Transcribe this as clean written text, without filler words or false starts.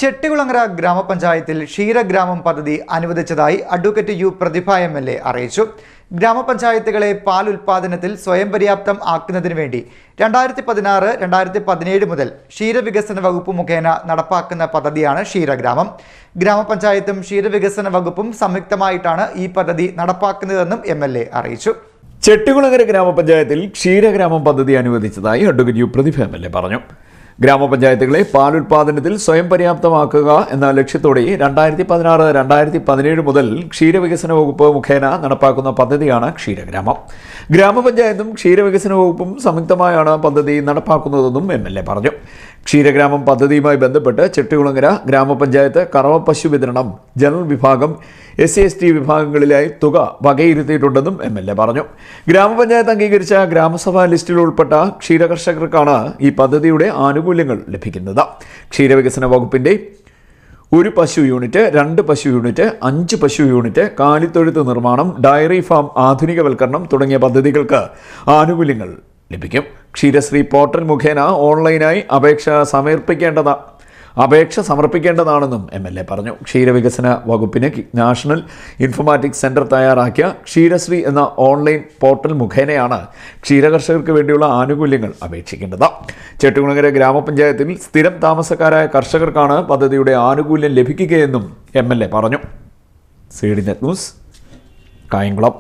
ചെട്ടികുളങ്ങര ഗ്രാമപഞ്ചായത്തിൽ ക്ഷീരഗ്രാമം പദ്ധതി അനുവദിച്ചതായി അഡ്വക്കേറ്റ് യു പ്രതിഭ MLA അറിയിച്ചു. ഗ്രാമപഞ്ചായത്തുകളെ പാൽ ഉൽപാദനത്തിൽ സ്വയം പര്യാപ്തം ആക്കുന്നതിനു വേണ്ടി 2016-2017 മുതൽ ക്ഷീരവികസന വകുപ്പ് മുഖേന നടപ്പാക്കുന്ന പദ്ധതിയാണ് ക്ഷീരഗ്രാമം. ഗ്രാമപഞ്ചായത്തും ക്ഷീരവികസന വകുപ്പും സംയുക്തമായിട്ടാണ് ഈ പദ്ധതി നടപ്പാക്കുന്നതെന്നും MLA അറിയിച്ചു. ചെട്ടികുളങ്ങര ഗ്രാമപഞ്ചായത്തിൽ ക്ഷീരഗ്രാമം പദ്ധതി അനുവദിച്ചതായി അഡ്വക്കേറ്റ് യു പ്രതിഭ MLA പറഞ്ഞു. ഗ്രാമപഞ്ചായത്തുകളെ പാലുൽപാദനത്തിൽ സ്വയം പര്യാപ്തമാക്കുക എന്ന ലക്ഷ്യത്തോടെ 2016-2017 മുതൽ ക്ഷീരവികസന വകുപ്പ് മുഖേന നടപ്പാക്കുന്ന പദ്ധതിയാണ് ക്ഷീരഗ്രാമം. ഗ്രാമപഞ്ചായത്തും ക്ഷീരവികസന വകുപ്പും സംയുക്തമായാണ് പദ്ധതി നടപ്പാക്കുന്നതെന്നും MLA പറഞ്ഞു. ക്ഷീരഗ്രാമം പദ്ധതിയുമായി ബന്ധപ്പെട്ട് ചെട്ടികുളങ്ങര ഗ്രാമപഞ്ചായത്ത് കറവ പശു വിതരണം ജനറൽ വിഭാഗം SC/ST വിഭാഗങ്ങളിലായി തുക വകയിരുത്തിയിട്ടുണ്ടെന്നും MLA പറഞ്ഞു. ഗ്രാമപഞ്ചായത്ത് അംഗീകരിച്ച ഗ്രാമസഭാ ലിസ്റ്റിൽ ഉൾപ്പെട്ട ക്ഷീരകർഷകർക്കാണ് ഈ പദ്ധതിയുടെ ആനുകൂല്യങ്ങൾ ലഭിക്കുന്നത്. ക്ഷീരവികസന വകുപ്പിന്റെ 1 പശു യൂണിറ്റ്, 2 പശു യൂണിറ്റ്, 5 പശു യൂണിറ്റ്, കാലിത്തൊഴുത്ത് നിർമ്മാണം, ഡയറി ഫാം ആധുനികവൽക്കരണം തുടങ്ങിയ പദ്ധതികൾക്ക് ആനുകൂല്യങ്ങൾ ലഭിക്കും. ക്ഷീരശ്രീ പോർട്ടൽ മുഖേന ഓൺലൈനായി അപേക്ഷ സമർപ്പിക്കേണ്ടതാണെന്നും MLA പറഞ്ഞു. ക്ഷീരവികസന വകുപ്പിന് നാഷണൽ ഇൻഫോർമാറ്റിക്സ് സെന്റർ തയ്യാറാക്കിയ ക്ഷീരശ്രീ എന്ന ഓൺലൈൻ പോർട്ടൽ മുഖേനയാണ് ക്ഷീരകർഷകർക്ക് വേണ്ടിയുള്ള ആനുകൂല്യങ്ങൾ അപേക്ഷിക്കേണ്ടത്. ചെട്ടികുളങ്ങര ഗ്രാമപഞ്ചായത്തിൽ സ്ഥിരം താമസക്കാരായ കർഷകർക്കാണ് പദ്ധതിയുടെ ആനുകൂല്യം ലഭിക്കുകയെന്നും MLA പറഞ്ഞു. CDNet news, Kayamkulam.